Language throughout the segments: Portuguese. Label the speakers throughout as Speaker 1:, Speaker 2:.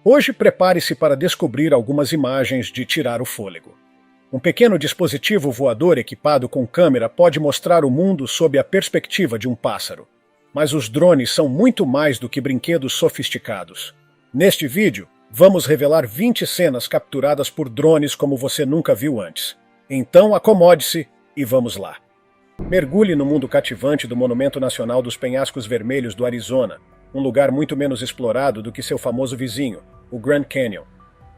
Speaker 1: Hoje prepare-se para descobrir algumas imagens de tirar o fôlego. Um pequeno dispositivo voador equipado com câmera pode mostrar o mundo sob a perspectiva de um pássaro. Mas os drones são muito mais do que brinquedos sofisticados. Neste vídeo, vamos revelar 20 cenas capturadas por drones como você nunca viu antes. Então acomode-se e vamos lá. Mergulhe no mundo cativante do Monumento Nacional dos Penhascos Vermelhos do Arizona, um lugar muito menos explorado do que seu famoso vizinho, o Grand Canyon.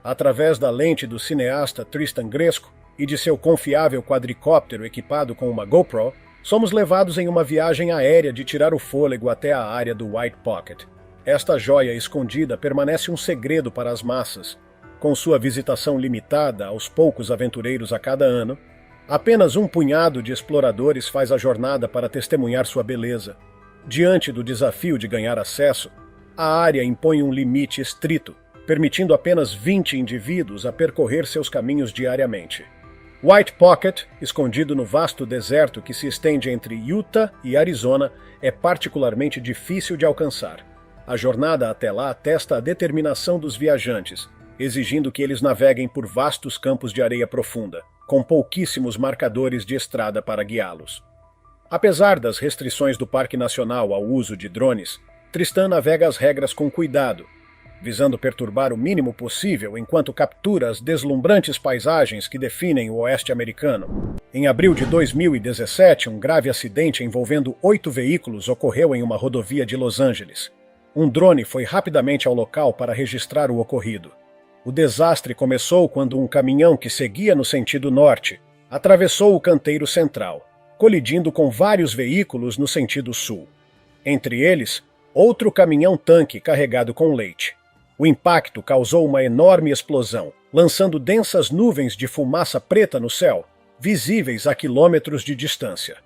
Speaker 1: Através da lente do cineasta Tristan Gresco e de seu confiável quadricóptero equipado com uma GoPro, somos levados em uma viagem aérea de tirar o fôlego até a área do White Pocket. Esta joia escondida permanece um segredo para as massas. Com sua visitação limitada aos poucos aventureiros a cada ano, apenas um punhado de exploradores faz a jornada para testemunhar sua beleza. Diante do desafio de ganhar acesso, a área impõe um limite estrito, permitindo apenas 20 indivíduos a percorrer seus caminhos diariamente. White Pocket, escondido no vasto deserto que se estende entre Utah e Arizona, é particularmente difícil de alcançar. A jornada até lá atesta a determinação dos viajantes, exigindo que eles naveguem por vastos campos de areia profunda, com pouquíssimos marcadores de estrada para guiá-los. Apesar das restrições do Parque Nacional ao uso de drones, Tristan navega as regras com cuidado, visando perturbar o mínimo possível enquanto captura as deslumbrantes paisagens que definem o oeste americano. Em abril de 2017, um grave acidente envolvendo 8 veículos ocorreu em uma rodovia de Los Angeles. Um drone foi rapidamente ao local para registrar o ocorrido. O desastre começou quando um caminhão que seguia no sentido norte atravessou o canteiro central, colidindo com vários veículos no sentido sul. Entre eles, outro caminhão-tanque carregado com leite. O impacto causou uma enorme explosão, lançando densas nuvens de fumaça preta no céu, visíveis a quilômetros de distância.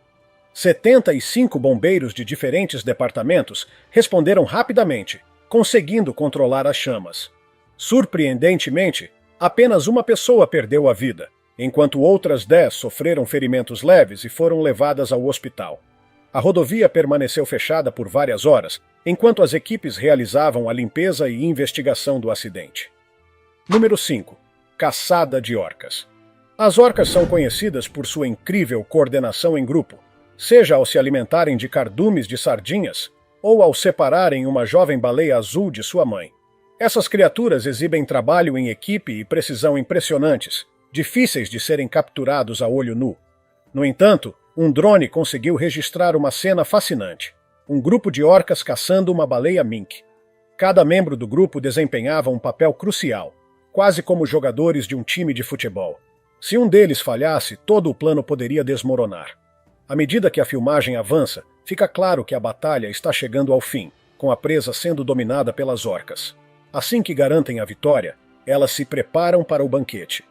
Speaker 1: 75 bombeiros de diferentes departamentos responderam rapidamente, conseguindo controlar as chamas. Surpreendentemente, apenas uma pessoa perdeu a vida, enquanto outras 10 sofreram ferimentos leves e foram levadas ao hospital. A rodovia permaneceu fechada por várias horas, enquanto as equipes realizavam a limpeza e investigação do acidente. Número 5. Caçada de orcas. As orcas são conhecidas por sua incrível coordenação em grupo, seja ao se alimentarem de cardumes de sardinhas ou ao separarem uma jovem baleia azul de sua mãe. Essas criaturas exibem trabalho em equipe e precisão impressionantes, difíceis de serem capturados a olho nu. No entanto, um drone conseguiu registrar uma cena fascinante. Um grupo de orcas caçando uma baleia mink. Cada membro do grupo desempenhava um papel crucial, quase como jogadores de um time de futebol. Se um deles falhasse, todo o plano poderia desmoronar. À medida que a filmagem avança, fica claro que a batalha está chegando ao fim, com a presa sendo dominada pelas orcas. Assim que garantem a vitória, elas se preparam para o banquete.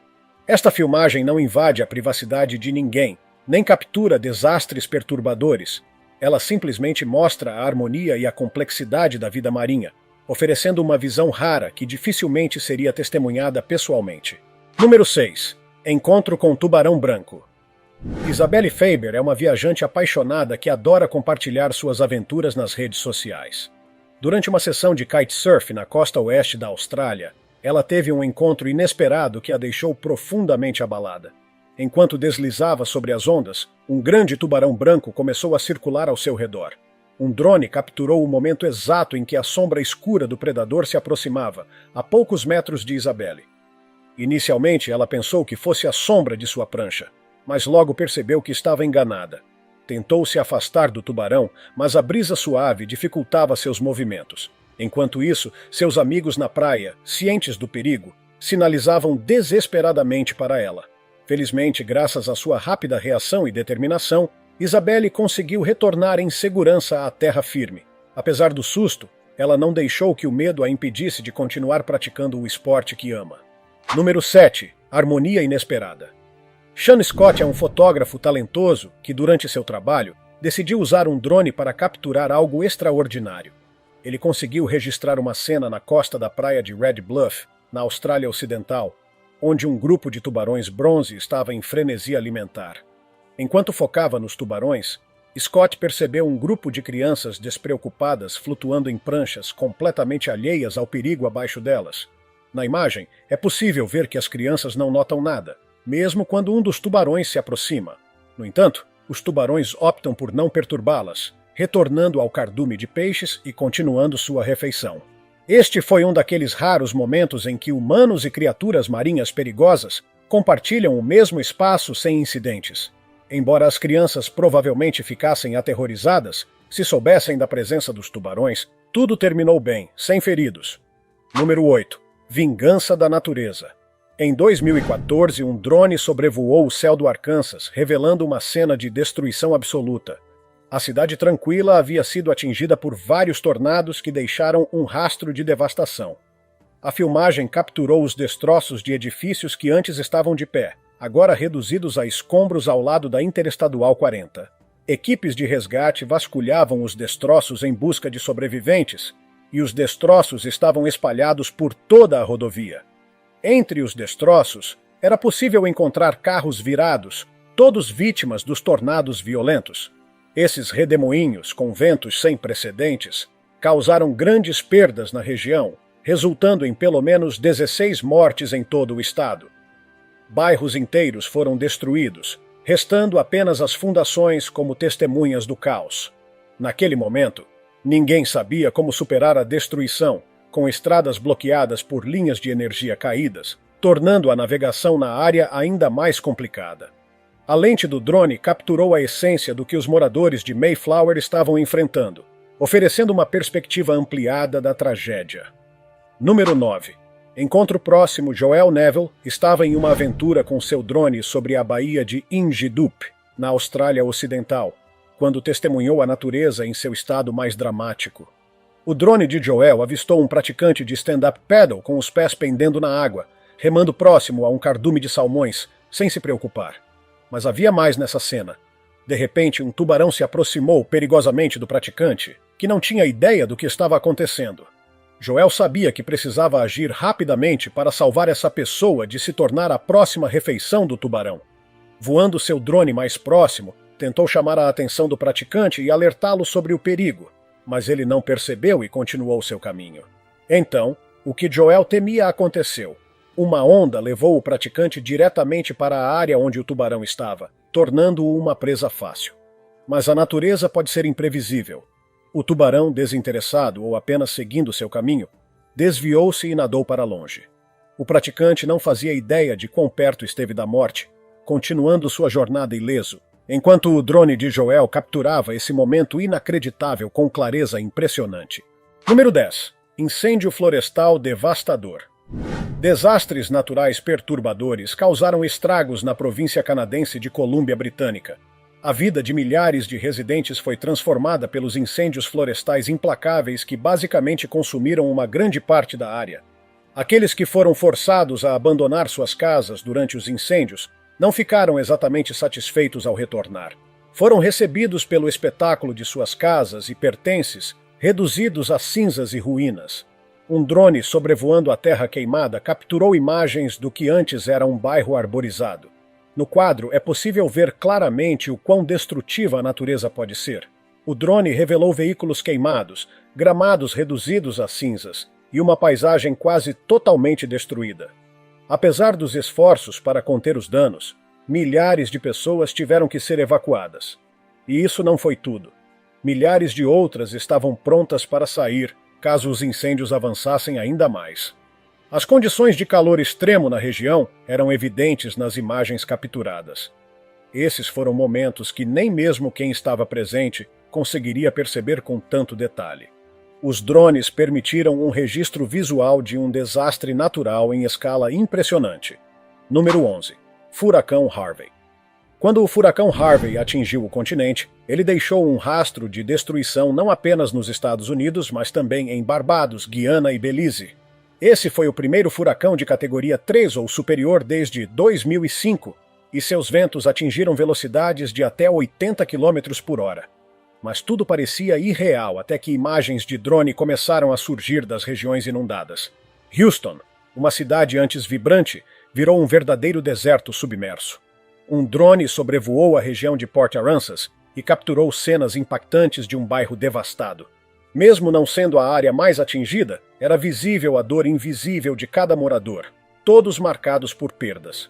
Speaker 1: Esta filmagem não invade a privacidade de ninguém, nem captura desastres perturbadores. Ela simplesmente mostra a harmonia e a complexidade da vida marinha, oferecendo uma visão rara que dificilmente seria testemunhada pessoalmente. Número 6. Encontro com tubarão branco. Isabelle Faber é uma viajante apaixonada que adora compartilhar suas aventuras nas redes sociais. Durante uma sessão de kitesurf na costa oeste da Austrália, ela teve um encontro inesperado que a deixou profundamente abalada. Enquanto deslizava sobre as ondas, um grande tubarão branco começou a circular ao seu redor. Um drone capturou o momento exato em que a sombra escura do predador se aproximava, a poucos metros de Isabelle. Inicialmente, ela pensou que fosse a sombra de sua prancha, mas logo percebeu que estava enganada. Tentou se afastar do tubarão, mas a brisa suave dificultava seus movimentos. Enquanto isso, seus amigos na praia, cientes do perigo, sinalizavam desesperadamente para ela. Felizmente, graças à sua rápida reação e determinação, Isabelle conseguiu retornar em segurança à terra firme. Apesar do susto, ela não deixou que o medo a impedisse de continuar praticando o esporte que ama. Número 7. Harmonia inesperada. Sean Scott é um fotógrafo talentoso que, durante seu trabalho, decidiu usar um drone para capturar algo extraordinário. Ele conseguiu registrar uma cena na costa da praia de Red Bluff, na Austrália Ocidental, onde um grupo de tubarões bronze estava em frenesi alimentar. Enquanto focava nos tubarões, Scott percebeu um grupo de crianças despreocupadas flutuando em pranchas completamente alheias ao perigo abaixo delas. Na imagem, é possível ver que as crianças não notam nada, mesmo quando um dos tubarões se aproxima. No entanto, os tubarões optam por não perturbá-las, retornando ao cardume de peixes e continuando sua refeição. Este foi um daqueles raros momentos em que humanos e criaturas marinhas perigosas compartilham o mesmo espaço sem incidentes. Embora as crianças provavelmente ficassem aterrorizadas, se soubessem da presença dos tubarões, tudo terminou bem, sem feridos. Número 8. Vingança da natureza. Em 2014, um drone sobrevoou o céu do Arkansas, revelando uma cena de destruição absoluta. A cidade tranquila havia sido atingida por vários tornados que deixaram um rastro de devastação. A filmagem capturou os destroços de edifícios que antes estavam de pé, agora reduzidos a escombros ao lado da Interestadual 40. Equipes de resgate vasculhavam os destroços em busca de sobreviventes, e os destroços estavam espalhados por toda a rodovia. Entre os destroços, era possível encontrar carros virados, todos vítimas dos tornados violentos. Esses redemoinhos, com ventos sem precedentes, causaram grandes perdas na região, resultando em pelo menos 16 mortes em todo o estado. Bairros inteiros foram destruídos, restando apenas as fundações como testemunhas do caos. Naquele momento, ninguém sabia como superar a destruição, com estradas bloqueadas por linhas de energia caídas, tornando a navegação na área ainda mais complicada. A lente do drone capturou a essência do que os moradores de Mayflower estavam enfrentando, oferecendo uma perspectiva ampliada da tragédia. Número 9. Encontro próximo, Joel Neville estava em uma aventura com seu drone sobre a baía de Injidup, na Austrália Ocidental, quando testemunhou a natureza em seu estado mais dramático. O drone de Joel avistou um praticante de stand-up paddle com os pés pendendo na água, remando próximo a um cardume de salmões, sem se preocupar. Mas havia mais nessa cena. De repente, um tubarão se aproximou perigosamente do praticante, que não tinha ideia do que estava acontecendo. Joel sabia que precisava agir rapidamente para salvar essa pessoa de se tornar a próxima refeição do tubarão. Voando seu drone mais próximo, tentou chamar a atenção do praticante e alertá-lo sobre o perigo, mas ele não percebeu e continuou seu caminho. Então, o que Joel temia aconteceu. Uma onda levou o praticante diretamente para a área onde o tubarão estava, tornando-o uma presa fácil. Mas a natureza pode ser imprevisível. O tubarão, desinteressado ou apenas seguindo seu caminho, desviou-se e nadou para longe. O praticante não fazia ideia de quão perto esteve da morte, continuando sua jornada ileso, enquanto o drone de Joel capturava esse momento inacreditável com clareza impressionante. Número 10. Incêndio florestal devastador. Desastres naturais perturbadores causaram estragos na província canadense de Colômbia Britânica. A vida de milhares de residentes foi transformada pelos incêndios florestais implacáveis que basicamente consumiram uma grande parte da área. Aqueles que foram forçados a abandonar suas casas durante os incêndios não ficaram exatamente satisfeitos ao retornar. Foram recebidos pelo espetáculo de suas casas e pertences reduzidos a cinzas e ruínas. Um drone sobrevoando a terra queimada capturou imagens do que antes era um bairro arborizado. No quadro é possível ver claramente o quão destrutiva a natureza pode ser. O drone revelou veículos queimados, gramados reduzidos a cinzas e uma paisagem quase totalmente destruída. Apesar dos esforços para conter os danos, milhares de pessoas tiveram que ser evacuadas. E isso não foi tudo. Milhares de outras estavam prontas para sair, caso os incêndios avançassem ainda mais. As condições de calor extremo na região eram evidentes nas imagens capturadas. Esses foram momentos que nem mesmo quem estava presente conseguiria perceber com tanto detalhe. Os drones permitiram um registro visual de um desastre natural em escala impressionante. Número 11. Furacão Harvey. Quando o furacão Harvey atingiu o continente, ele deixou um rastro de destruição não apenas nos Estados Unidos, mas também em Barbados, Guiana e Belize. Esse foi o primeiro furacão de categoria 3 ou superior desde 2005, e seus ventos atingiram velocidades de até 80 km por hora. Mas tudo parecia irreal até que imagens de drone começaram a surgir das regiões inundadas. Houston, uma cidade antes vibrante, virou um verdadeiro deserto submerso. Um drone sobrevoou a região de Port Aransas e capturou cenas impactantes de um bairro devastado. Mesmo não sendo a área mais atingida, era visível a dor invisível de cada morador, todos marcados por perdas.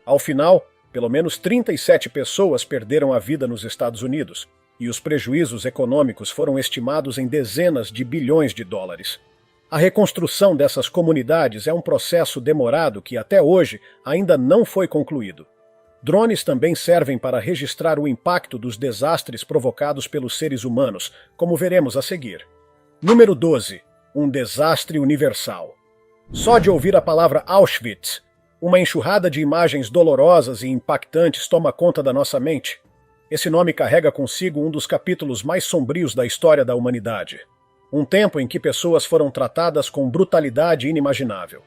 Speaker 1: Ao final, pelo menos 37 pessoas perderam a vida nos Estados Unidos, e os prejuízos econômicos foram estimados em dezenas de bilhões de dólares. A reconstrução dessas comunidades é um processo demorado que, até hoje, ainda não foi concluído. Drones também servem para registrar o impacto dos desastres provocados pelos seres humanos, como veremos a seguir. Número 12. Um desastre universal. Só de ouvir a palavra Auschwitz, uma enxurrada de imagens dolorosas e impactantes toma conta da nossa mente. Esse nome carrega consigo um dos capítulos mais sombrios da história da humanidade. Um tempo em que pessoas foram tratadas com brutalidade inimaginável.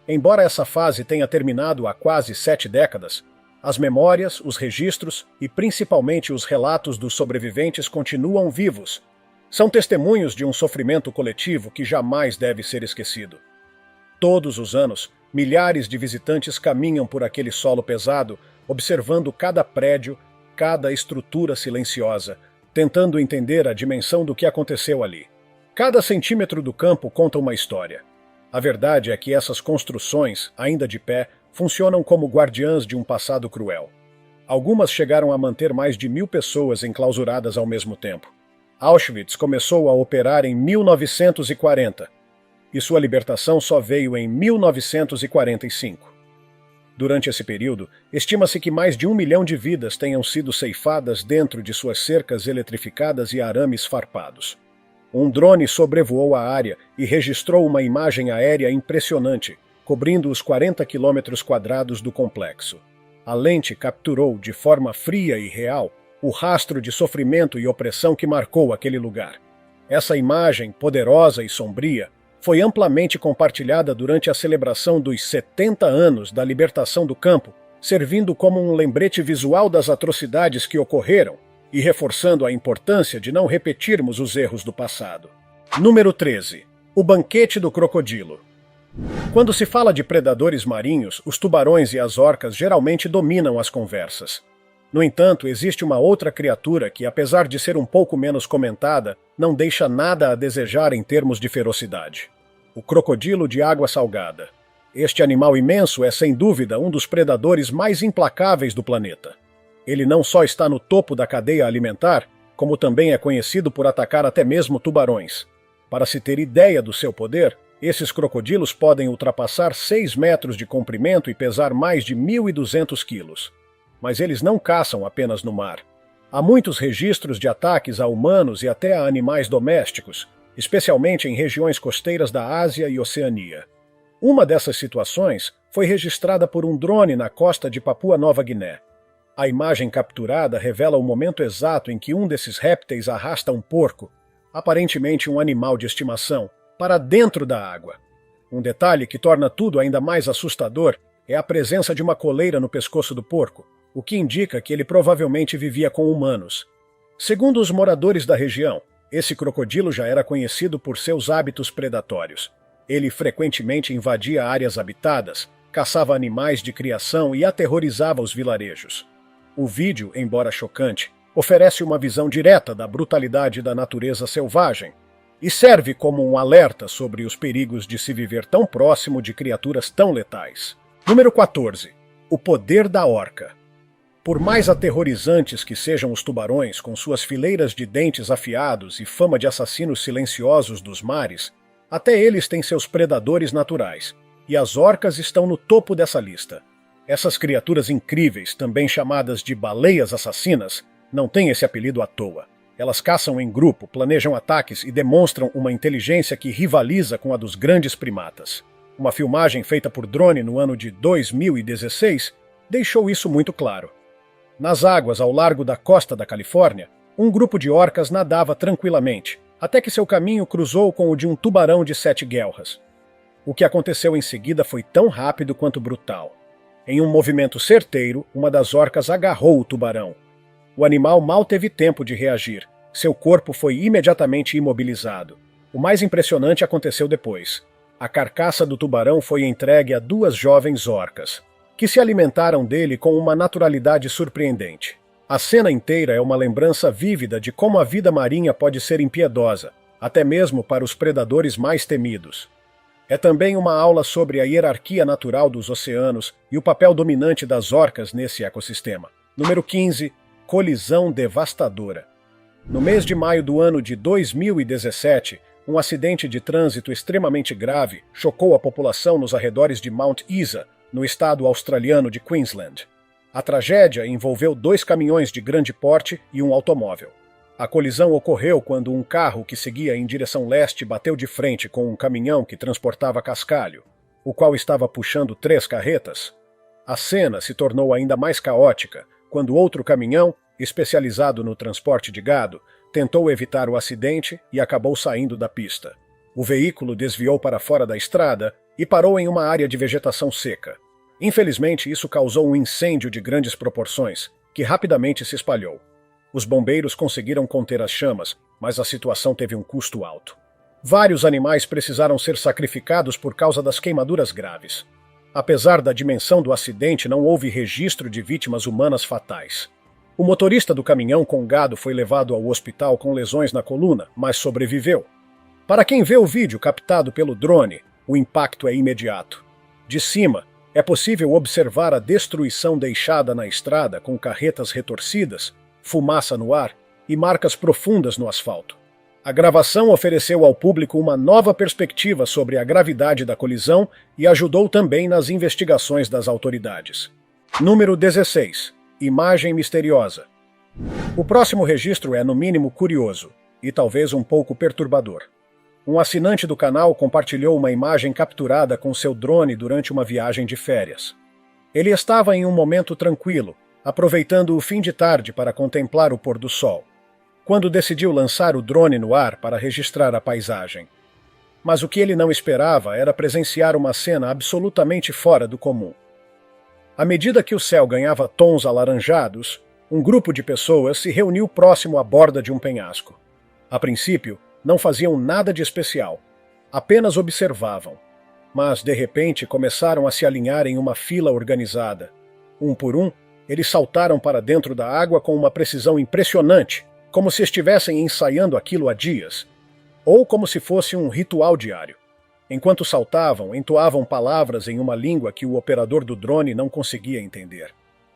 Speaker 1: Embora essa fase tenha terminado há quase 7 décadas, as memórias, os registros e principalmente os relatos dos sobreviventes continuam vivos. São testemunhos de um sofrimento coletivo que jamais deve ser esquecido. Todos os anos, milhares de visitantes caminham por aquele solo pesado, observando cada prédio, cada estrutura silenciosa, tentando entender a dimensão do que aconteceu ali. Cada centímetro do campo conta uma história. A verdade é que essas construções, ainda de pé, funcionam como guardiãs de um passado cruel. Algumas chegaram a manter mais de 1.000 pessoas enclausuradas ao mesmo tempo. Auschwitz começou a operar em 1940, e sua libertação só veio em 1945. Durante esse período, estima-se que mais de 1 milhão de vidas tenham sido ceifadas dentro de suas cercas eletrificadas e arames farpados. Um drone sobrevoou a área e registrou uma imagem aérea impressionante, cobrindo os 40 quilômetros quadrados do complexo. A lente capturou, de forma fria e real, o rastro de sofrimento e opressão que marcou aquele lugar. Essa imagem, poderosa e sombria, foi amplamente compartilhada durante a celebração dos 70 anos da libertação do campo, servindo como um lembrete visual das atrocidades que ocorreram e reforçando a importância de não repetirmos os erros do passado. Número 13. O banquete do crocodilo. Quando se fala de predadores marinhos, os tubarões e as orcas geralmente dominam as conversas. No entanto, existe uma outra criatura que, apesar de ser um pouco menos comentada, não deixa nada a desejar em termos de ferocidade. O crocodilo de água salgada. Este animal imenso é, sem dúvida, um dos predadores mais implacáveis do planeta. Ele não só está no topo da cadeia alimentar, como também é conhecido por atacar até mesmo tubarões. Para se ter ideia do seu poder, esses crocodilos podem ultrapassar 6 metros de comprimento e pesar mais de 1.200 quilos. Mas eles não caçam apenas no mar. Há muitos registros de ataques a humanos e até a animais domésticos, especialmente em regiões costeiras da Ásia e Oceania. Uma dessas situações foi registrada por um drone na costa de Papua Nova Guiné. A imagem capturada revela o momento exato em que um desses répteis arrasta um porco, aparentemente um animal de estimação, para dentro da água. Um detalhe que torna tudo ainda mais assustador é a presença de uma coleira no pescoço do porco, o que indica que ele provavelmente vivia com humanos. Segundo os moradores da região, esse crocodilo já era conhecido por seus hábitos predatórios. Ele frequentemente invadia áreas habitadas, caçava animais de criação e aterrorizava os vilarejos. O vídeo, embora chocante, oferece uma visão direta da brutalidade da natureza selvagem e serve como um alerta sobre os perigos de se viver tão próximo de criaturas tão letais. Número 14. O poder da orca. Por mais aterrorizantes que sejam os tubarões, com suas fileiras de dentes afiados e fama de assassinos silenciosos dos mares, até eles têm seus predadores naturais, e as orcas estão no topo dessa lista. Essas criaturas incríveis, também chamadas de baleias assassinas, não têm esse apelido à toa. Elas caçam em grupo, planejam ataques e demonstram uma inteligência que rivaliza com a dos grandes primatas. Uma filmagem feita por drone no ano de 2016 deixou isso muito claro. Nas águas ao largo da costa da Califórnia, um grupo de orcas nadava tranquilamente, até que seu caminho cruzou com o de um tubarão de 7 guelras. O que aconteceu em seguida foi tão rápido quanto brutal. Em um movimento certeiro, uma das orcas agarrou o tubarão. O animal mal teve tempo de reagir. Seu corpo foi imediatamente imobilizado. O mais impressionante aconteceu depois. A carcaça do tubarão foi entregue a 2 jovens orcas, que se alimentaram dele com uma naturalidade surpreendente. A cena inteira é uma lembrança vívida de como a vida marinha pode ser impiedosa, até mesmo para os predadores mais temidos. É também uma aula sobre a hierarquia natural dos oceanos e o papel dominante das orcas nesse ecossistema. Número 15. Colisão devastadora. No mês de maio do ano de 2017, um acidente de trânsito extremamente grave chocou a população nos arredores de Mount Isa, no estado australiano de Queensland. A tragédia envolveu 2 caminhões de grande porte e um automóvel. A colisão ocorreu quando um carro que seguia em direção leste bateu de frente com um caminhão que transportava cascalho, o qual estava puxando 3 carretas. A cena se tornou ainda mais caótica quando outro caminhão, especializado no transporte de gado, tentou evitar o acidente e acabou saindo da pista. O veículo desviou para fora da estrada e parou em uma área de vegetação seca. Infelizmente, isso causou um incêndio de grandes proporções, que rapidamente se espalhou. Os bombeiros conseguiram conter as chamas, mas a situação teve um custo alto. Vários animais precisaram ser sacrificados por causa das queimaduras graves. Apesar da dimensão do acidente, não houve registro de vítimas humanas fatais. O motorista do caminhão com gado foi levado ao hospital com lesões na coluna, mas sobreviveu. Para quem vê o vídeo captado pelo drone, o impacto é imediato. De cima, é possível observar a destruição deixada na estrada com carretas retorcidas, fumaça no ar e marcas profundas no asfalto. A gravação ofereceu ao público uma nova perspectiva sobre a gravidade da colisão e ajudou também nas investigações das autoridades. Número 16. Imagem misteriosa. O próximo registro é, no mínimo, curioso e talvez um pouco perturbador. Um assinante do canal compartilhou uma imagem capturada com seu drone durante uma viagem de férias. Ele estava em um momento tranquilo, aproveitando o fim de tarde para contemplar o pôr do sol, quando decidiu lançar o drone no ar para registrar a paisagem. Mas o que ele não esperava era presenciar uma cena absolutamente fora do comum. À medida que o céu ganhava tons alaranjados, um grupo de pessoas se reuniu próximo à borda de um penhasco. A princípio, não faziam nada de especial, apenas observavam. Mas, de repente, começaram a se alinhar em uma fila organizada. Um por um, eles saltaram para dentro da água com uma precisão impressionante, como se estivessem ensaiando aquilo há dias, ou como se fosse um ritual diário. Enquanto saltavam, entoavam palavras em uma língua que o operador do drone não conseguia entender.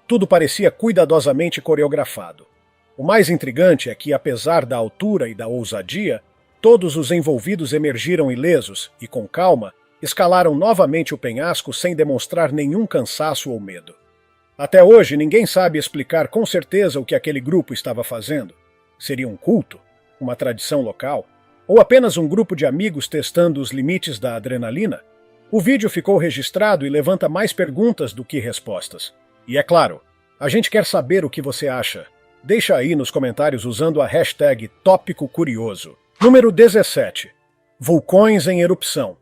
Speaker 1: Tudo parecia cuidadosamente coreografado. O mais intrigante é que, apesar da altura e da ousadia, todos os envolvidos emergiram ilesos e, com calma, escalaram novamente o penhasco sem demonstrar nenhum cansaço ou medo. Até hoje, ninguém sabe explicar com certeza o que aquele grupo estava fazendo. Seria um culto? Uma tradição local? Ou apenas um grupo de amigos testando os limites da adrenalina? O vídeo ficou registrado e levanta mais perguntas do que respostas. E é claro, a gente quer saber o que você acha. Deixa aí nos comentários usando a hashtag Tópico Curioso. Número 17. Vulcões em erupção.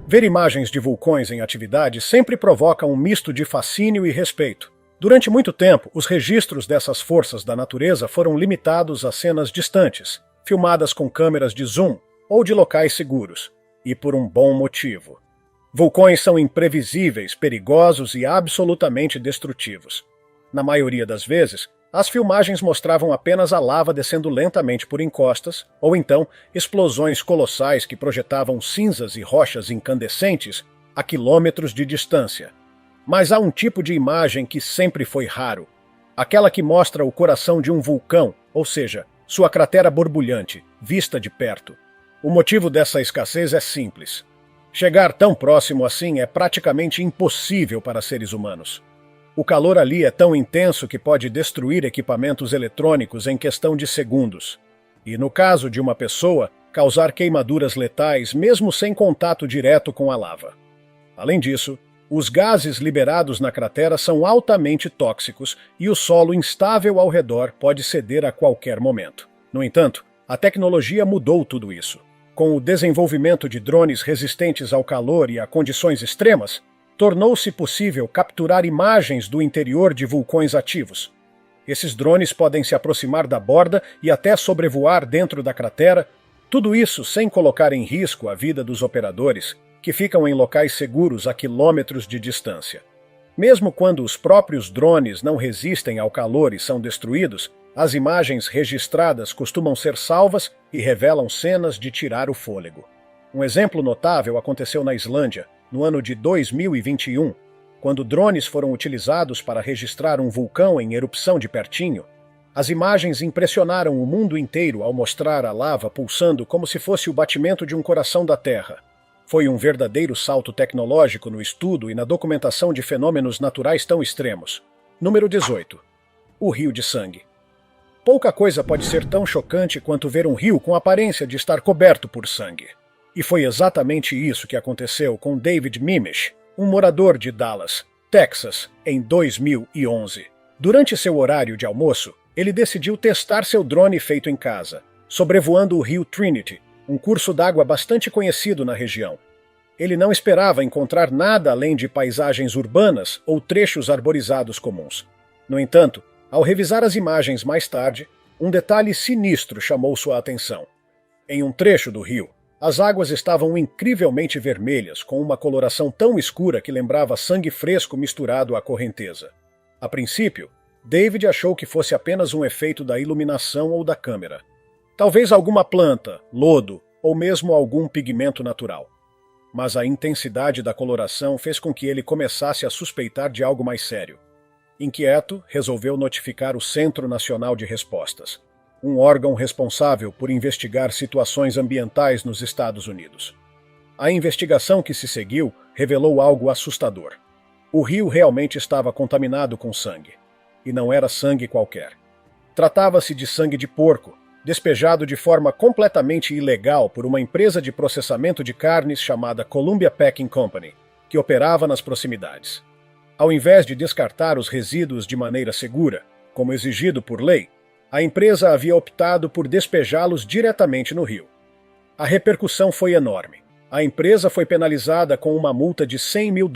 Speaker 1: Ver imagens de vulcões em atividade sempre provoca um misto de fascínio e respeito. Durante muito tempo, os registros dessas forças da natureza foram limitados a cenas distantes, filmadas com câmeras de zoom ou de locais seguros, e por um bom motivo. Vulcões são imprevisíveis, perigosos e absolutamente destrutivos. Na maioria das vezes, as filmagens mostravam apenas a lava descendo lentamente por encostas, ou então explosões colossais que projetavam cinzas e rochas incandescentes a quilômetros de distância. Mas há um tipo de imagem que sempre foi raro, aquela que mostra o coração de um vulcão, ou seja, sua cratera borbulhante, vista de perto. O motivo dessa escassez é simples. Chegar tão próximo assim é praticamente impossível para seres humanos. O calor ali é tão intenso que pode destruir equipamentos eletrônicos em questão de segundos. E, no caso de uma pessoa, causar queimaduras letais mesmo sem contato direto com a lava. Além disso, os gases liberados na cratera são altamente tóxicos e o solo instável ao redor pode ceder a qualquer momento. No entanto, a tecnologia mudou tudo isso. Com o desenvolvimento de drones resistentes ao calor e a condições extremas, tornou-se possível capturar imagens do interior de vulcões ativos. Esses drones podem se aproximar da borda e até sobrevoar dentro da cratera, tudo isso sem colocar em risco a vida dos operadores, que ficam em locais seguros a quilômetros de distância. Mesmo quando os próprios drones não resistem ao calor e são destruídos, As imagens registradas costumam ser salvas e revelam cenas de tirar o fôlego. Um exemplo notável aconteceu na Islândia, no ano de 2021, quando drones foram utilizados para registrar um vulcão em erupção de pertinho. As imagens impressionaram o mundo inteiro ao mostrar a lava pulsando como se fosse o batimento de um coração da Terra. Foi um verdadeiro salto tecnológico no estudo e na documentação de fenômenos naturais tão extremos. Número 18. O rio de sangue. Pouca coisa pode ser tão chocante quanto ver um rio com a aparência de estar coberto por sangue. E foi exatamente isso que aconteceu com David Mimish, um morador de Dallas, Texas, em 2011. Durante seu horário de almoço, ele decidiu testar seu drone feito em casa, sobrevoando o rio Trinity, um curso d'água bastante conhecido na região. Ele não esperava encontrar nada além de paisagens urbanas ou trechos arborizados comuns. No entanto, ao revisar as imagens mais tarde, um detalhe sinistro chamou sua atenção. Em um trecho do rio, as águas estavam incrivelmente vermelhas, com uma coloração tão escura que lembrava sangue fresco misturado à correnteza. A princípio, David achou que fosse apenas um efeito da iluminação ou da câmera. Talvez alguma planta, lodo ou mesmo algum pigmento natural. Mas a intensidade da coloração fez com que ele começasse a suspeitar de algo mais sério. Inquieto, resolveu notificar o Centro Nacional de Respostas, um órgão responsável por investigar situações ambientais nos Estados Unidos. A investigação que se seguiu revelou algo assustador. O rio realmente estava contaminado com sangue. E não era sangue qualquer. Tratava-se de sangue de porco, despejado de forma completamente ilegal por uma empresa de processamento de carnes chamada Columbia Packing Company, que operava nas proximidades. Ao invés de descartar os resíduos de maneira segura, como exigido por lei, a empresa havia optado por despejá-los diretamente no rio. A repercussão foi enorme. A empresa foi penalizada com uma multa de $100 mil,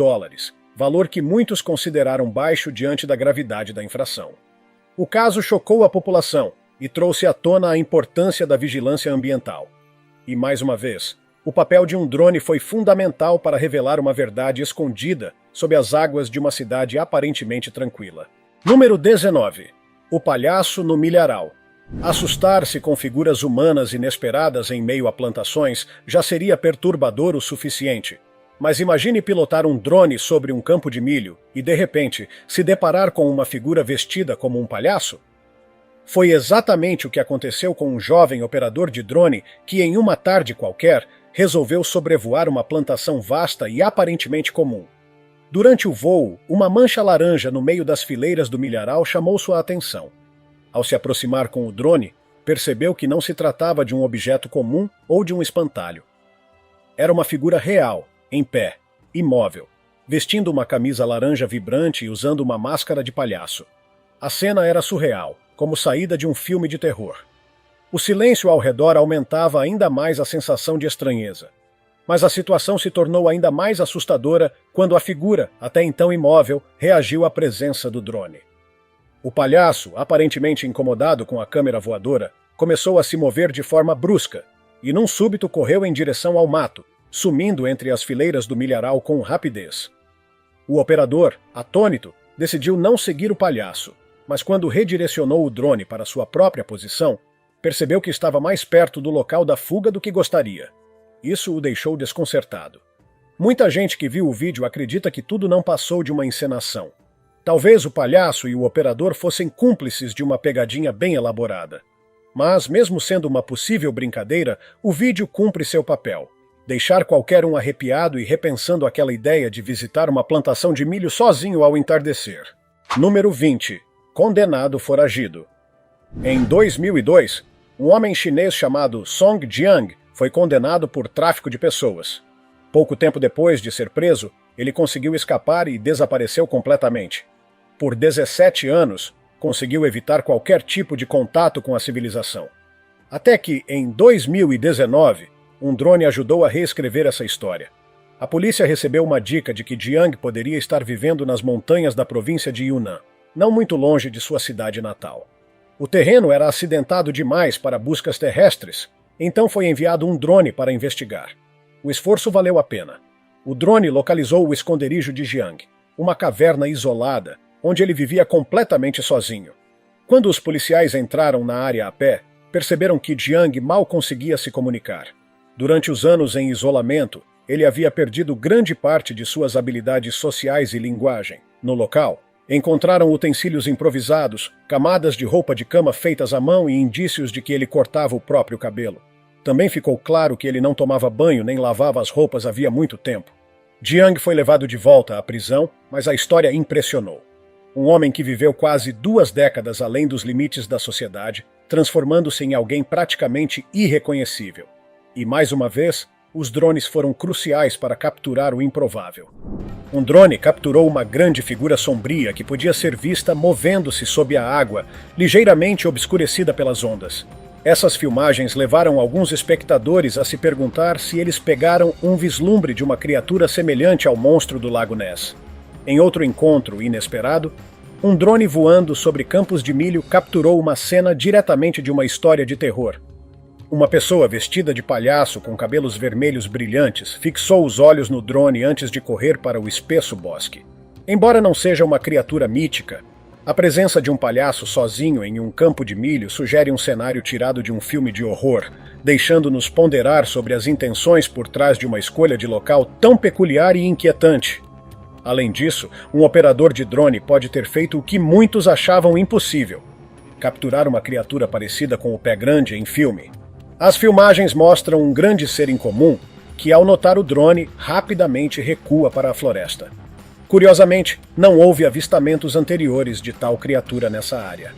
Speaker 1: valor que muitos consideraram baixo diante da gravidade da infração. O caso chocou a população e trouxe à tona a importância da vigilância ambiental. E, mais uma vez, o papel de um drone foi fundamental para revelar uma verdade escondida sob as águas de uma cidade aparentemente tranquila. Número 19. O palhaço no milharal. Assustar-se com figuras humanas inesperadas em meio a plantações já seria perturbador o suficiente. Mas imagine pilotar um drone sobre um campo de milho e, de repente, se deparar com uma figura vestida como um palhaço? Foi exatamente o que aconteceu com um jovem operador de drone que, em uma tarde qualquer, resolveu sobrevoar uma plantação vasta e aparentemente comum. Durante o voo, uma mancha laranja no meio das fileiras do milharal chamou sua atenção. Ao se aproximar com o drone, percebeu que não se tratava de um objeto comum ou de um espantalho. Era uma figura real, em pé, imóvel, vestindo uma camisa laranja vibrante e usando uma máscara de palhaço. A cena era surreal, como saída de um filme de terror. O silêncio ao redor aumentava ainda mais a sensação de estranheza. Mas a situação se tornou ainda mais assustadora quando a figura, até então imóvel, reagiu à presença do drone. O palhaço, aparentemente incomodado com a câmera voadora, começou a se mover de forma brusca e, num súbito, correu em direção ao mato, sumindo entre as fileiras do milharal com rapidez. O operador, atônito, decidiu não seguir o palhaço, mas quando redirecionou o drone para sua própria posição, percebeu que estava mais perto do local da fuga do que gostaria. Isso o deixou desconcertado. Muita gente que viu o vídeo acredita que tudo não passou de uma encenação. Talvez o palhaço e o operador fossem cúmplices de uma pegadinha bem elaborada. Mas, mesmo sendo uma possível brincadeira, o vídeo cumpre seu papel. Deixar qualquer um arrepiado e repensando aquela ideia de visitar uma plantação de milho sozinho ao entardecer. Número 20. Condenado foragido. Em 2002, um homem chinês chamado Song Jiang foi condenado por tráfico de pessoas. Pouco tempo depois de ser preso, ele conseguiu escapar e desapareceu completamente. Por 17 anos, conseguiu evitar qualquer tipo de contato com a civilização. Até que, em 2019, um drone ajudou a reescrever essa história. A polícia recebeu uma dica de que Jiang poderia estar vivendo nas montanhas da província de Yunnan, não muito longe de sua cidade natal. O terreno era acidentado demais para buscas terrestres, então foi enviado um drone para investigar. O esforço valeu a pena. O drone localizou o esconderijo de Jiang, uma caverna isolada, onde ele vivia completamente sozinho. Quando os policiais entraram na área a pé, perceberam que Jiang mal conseguia se comunicar. Durante os anos em isolamento, ele havia perdido grande parte de suas habilidades sociais e linguagem. No local, encontraram utensílios improvisados, camadas de roupa de cama feitas à mão e indícios de que ele cortava o próprio cabelo. Também ficou claro que ele não tomava banho nem lavava as roupas havia muito tempo. Jiang foi levado de volta à prisão, mas a história impressionou. Um homem que viveu quase 2 décadas além dos limites da sociedade, transformando-se em alguém praticamente irreconhecível. E, mais uma vez, os drones foram cruciais para capturar o improvável. Um drone capturou uma grande figura sombria que podia ser vista movendo-se sob a água, ligeiramente obscurecida pelas ondas. Essas filmagens levaram alguns espectadores a se perguntar se eles pegaram um vislumbre de uma criatura semelhante ao monstro do Lago Ness. Em outro encontro inesperado, um drone voando sobre campos de milho capturou uma cena diretamente de uma história de terror. Uma pessoa vestida de palhaço com cabelos vermelhos brilhantes fixou os olhos no drone antes de correr para o espesso bosque. Embora não seja uma criatura mítica, a presença de um palhaço sozinho em um campo de milho sugere um cenário tirado de um filme de horror, deixando-nos ponderar sobre as intenções por trás de uma escolha de local tão peculiar e inquietante. Além disso, um operador de drone pode ter feito o que muitos achavam impossível: capturar uma criatura parecida com o Pé Grande em filme. As filmagens mostram um grande ser incomum que, ao notar o drone, rapidamente recua para a floresta. Curiosamente, não houve avistamentos anteriores de tal criatura nessa área.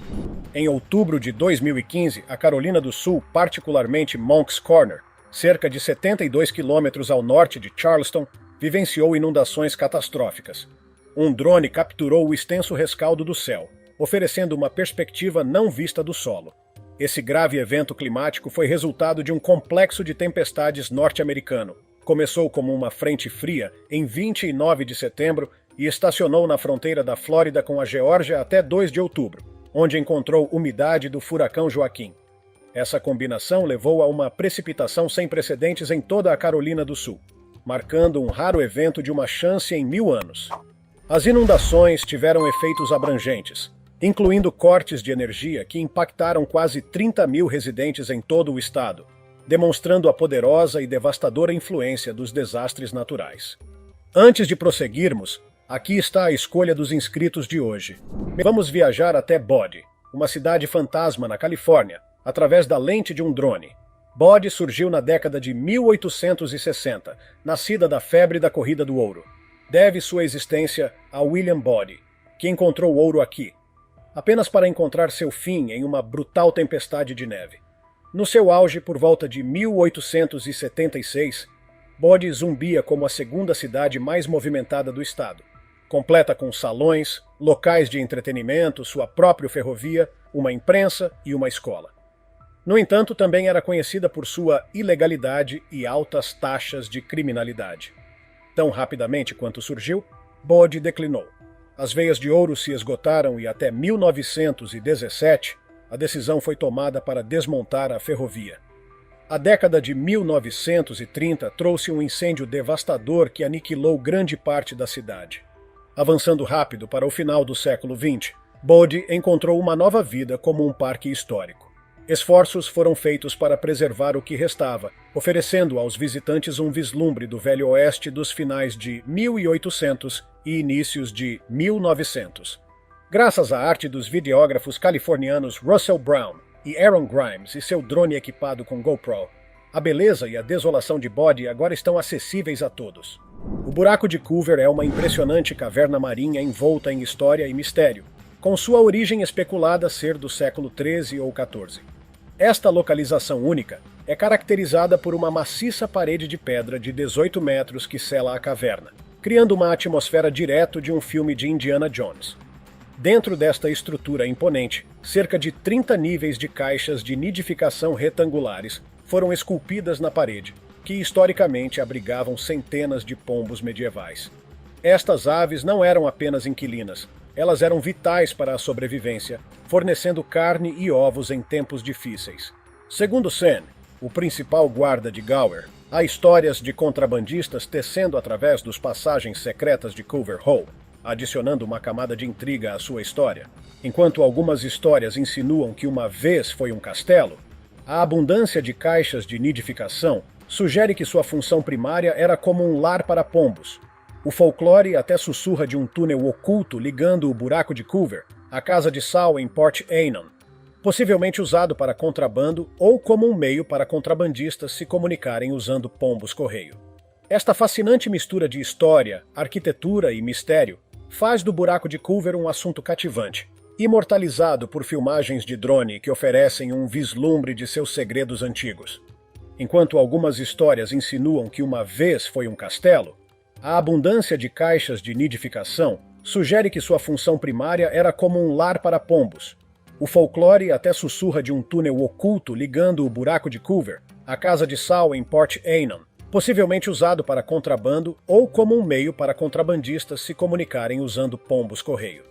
Speaker 1: Em outubro de 2015, a Carolina do Sul, particularmente Moncks Corner, cerca de 72 quilômetros ao norte de Charleston, vivenciou inundações catastróficas. Um drone capturou o extenso rescaldo do céu, oferecendo uma perspectiva não vista do solo. Esse grave evento climático foi resultado de um complexo de tempestades norte-americano. Começou como uma frente fria em 29 de setembro e estacionou na fronteira da Flórida com a Geórgia até 2 de outubro, onde encontrou umidade do furacão Joaquim. Essa combinação levou a uma precipitação sem precedentes em toda a Carolina do Sul, marcando um raro evento de uma chance em 1000 anos. As inundações tiveram efeitos abrangentes, incluindo cortes de energia que impactaram quase 30 mil residentes em todo o estado, demonstrando a poderosa e devastadora influência dos desastres naturais. Antes de prosseguirmos, aqui está a escolha dos inscritos de hoje. Vamos viajar até Bodie, uma cidade fantasma na Califórnia, através da lente de um drone. Bodie surgiu na década de 1860, nascida da febre da corrida do ouro. Deve sua existência a William Bodie, que encontrou ouro aqui, apenas para encontrar seu fim em uma brutal tempestade de neve. No seu auge, por volta de 1876, Bodie zumbia como a segunda cidade mais movimentada do estado, completa com salões, locais de entretenimento, sua própria ferrovia, uma imprensa e uma escola. No entanto, também era conhecida por sua ilegalidade e altas taxas de criminalidade. Tão rapidamente quanto surgiu, Bodie declinou. As veias de ouro se esgotaram e até 1917, a decisão foi tomada para desmontar a ferrovia. A década de 1930 trouxe um incêndio devastador que aniquilou grande parte da cidade. Avançando rápido para o final do século XX, Bodie encontrou uma nova vida como um parque histórico. Esforços foram feitos para preservar o que restava, oferecendo aos visitantes um vislumbre do Velho Oeste dos finais de 1800 e inícios de 1900. Graças à arte dos videógrafos californianos Russell Brown e Aaron Grimes e seu drone equipado com GoPro, a beleza e a desolação de Bodie agora estão acessíveis a todos. O Buraco de Culver é uma impressionante caverna marinha envolta em história e mistério, com sua origem especulada ser do século XIII ou XIV. Esta localização única é caracterizada por uma maciça parede de pedra de 18 metros que sela a caverna, criando uma atmosfera direto de um filme de Indiana Jones. Dentro desta estrutura imponente, cerca de 30 níveis de caixas de nidificação retangulares foram esculpidas na parede, que historicamente abrigavam centenas de pombos medievais. Estas aves não eram apenas inquilinas, elas eram vitais para a sobrevivência, fornecendo carne e ovos em tempos difíceis. Segundo Sen, o principal guarda de Gower, há histórias de contrabandistas tecendo através dos passagens secretas de Culver Hall. adicionando uma camada de intriga à sua história. Enquanto algumas histórias insinuam que uma vez foi um castelo, a abundância de caixas de nidificação sugere que sua função primária era como um lar para pombos. O folclore até sussurra de um túnel oculto ligando o buraco de Culver à casa de Sal em Port Eynon, possivelmente usado para contrabando ou como um meio para contrabandistas se comunicarem usando pombos-correio. Esta fascinante mistura de história, arquitetura e mistério faz do buraco de Culver um assunto cativante, imortalizado por filmagens de drone que oferecem um vislumbre de seus segredos antigos. Enquanto algumas histórias insinuam que uma vez foi um castelo, a abundância de caixas de nidificação sugere que sua função primária era como um lar para pombos. O folclore até sussurra de um túnel oculto ligando o buraco de Culver à casa de Sal em Port Eynon, possivelmente usado para contrabando ou como um meio para contrabandistas se comunicarem usando pombos-correio.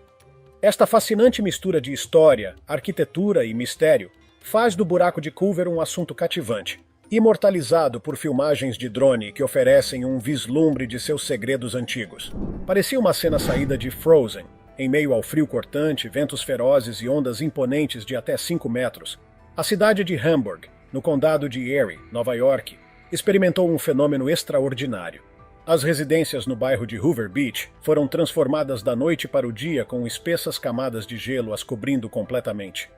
Speaker 1: Esta fascinante mistura de história, arquitetura e mistério faz do buraco de Culver um assunto cativante, imortalizado por filmagens de drone que oferecem um vislumbre de seus segredos antigos. Parecia uma cena saída de Frozen, em meio ao frio cortante, ventos ferozes e ondas imponentes de até 5 metros. A cidade de Hamburg, no condado de Erie, Nova York, experimentou um fenômeno extraordinário. As residências no bairro de Hoover Beach foram transformadas da noite para o dia com espessas camadas de gelo as cobrindo completamente.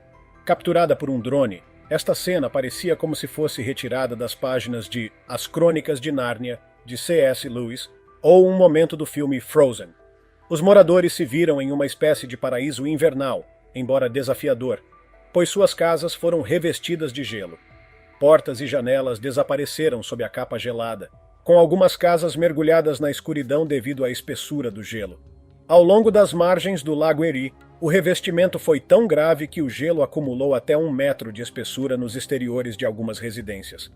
Speaker 1: Capturada por um drone, esta cena parecia como se fosse retirada das páginas de As Crônicas de Nárnia, de C.S. Lewis, ou um momento do filme Frozen. Os moradores se viram em uma espécie de paraíso invernal, embora desafiador, pois suas casas foram revestidas de gelo. Portas e janelas desapareceram sob a capa gelada, com algumas casas mergulhadas na escuridão devido à espessura do gelo. Ao longo das margens do Lago Erie, o revestimento foi tão grave que o gelo acumulou até 1 metro de espessura nos exteriores de algumas residências.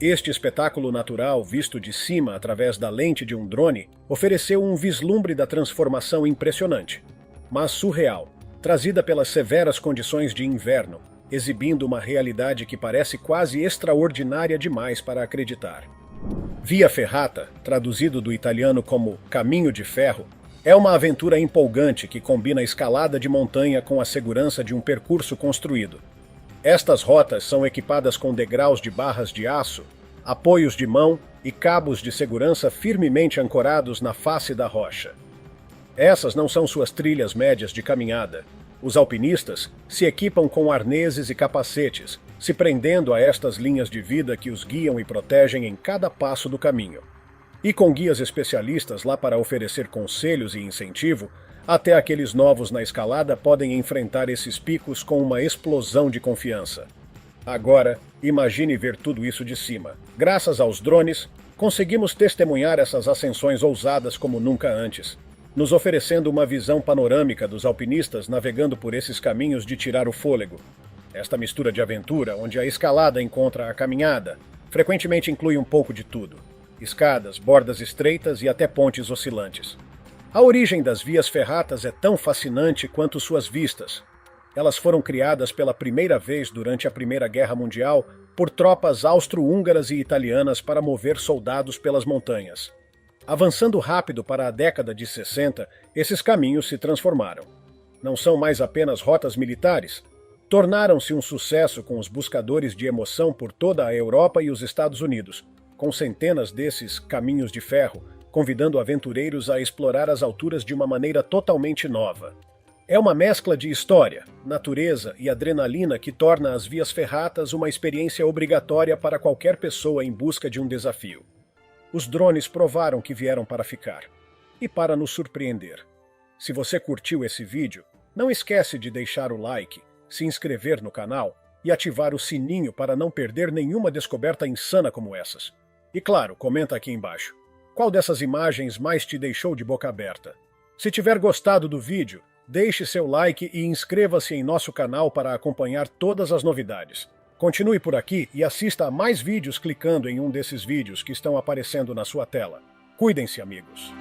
Speaker 1: Este espetáculo natural, visto de cima através da lente de um drone, ofereceu um vislumbre da transformação impressionante, mas surreal, trazida pelas severas condições de inverno, exibindo uma realidade que parece quase extraordinária demais para acreditar. Via Ferrata, traduzido do italiano como Caminho de Ferro, é uma aventura empolgante que combina escalada de montanha com a segurança de um percurso construído. Estas rotas são equipadas com degraus de barras de aço, apoios de mão e cabos de segurança firmemente ancorados na face da rocha. Essas não são suas trilhas médias de caminhada. Os alpinistas se equipam com arneses e capacetes, se prendendo a estas linhas de vida que os guiam e protegem em cada passo do caminho. E com guias especialistas lá para oferecer conselhos e incentivo, até aqueles novos na escalada podem enfrentar esses picos com uma explosão de confiança. Agora, imagine ver tudo isso de cima. Graças aos drones, conseguimos testemunhar essas ascensões ousadas como nunca antes, nos oferecendo uma visão panorâmica dos alpinistas navegando por esses caminhos de tirar o fôlego. Esta mistura de aventura, onde a escalada encontra a caminhada, frequentemente inclui um pouco de tudo: escadas, bordas estreitas e até pontes oscilantes. A origem das vias ferratas é tão fascinante quanto suas vistas. Elas foram criadas pela primeira vez durante a Primeira Guerra Mundial por tropas austro-húngaras e italianas para mover soldados pelas montanhas. Avançando rápido para a década de 60, esses caminhos se transformaram. Não são mais apenas rotas militares. Tornaram-se um sucesso com os buscadores de emoção por toda a Europa e os Estados Unidos, com centenas desses caminhos de ferro, convidando aventureiros a explorar as alturas de uma maneira totalmente nova. É uma mescla de história, natureza e adrenalina que torna as vias ferratas uma experiência obrigatória para qualquer pessoa em busca de um desafio. Os drones provaram que vieram para ficar e para nos surpreender. Se você curtiu esse vídeo, não esquece de deixar o like, se inscrever no canal e ativar o sininho para não perder nenhuma descoberta insana como essas. E claro, comenta aqui embaixo. Qual dessas imagens mais te deixou de boca aberta? Se tiver gostado do vídeo, deixe seu like e inscreva-se em nosso canal para acompanhar todas as novidades. Continue por aqui e assista a mais vídeos clicando em um desses vídeos que estão aparecendo na sua tela. Cuidem-se, amigos!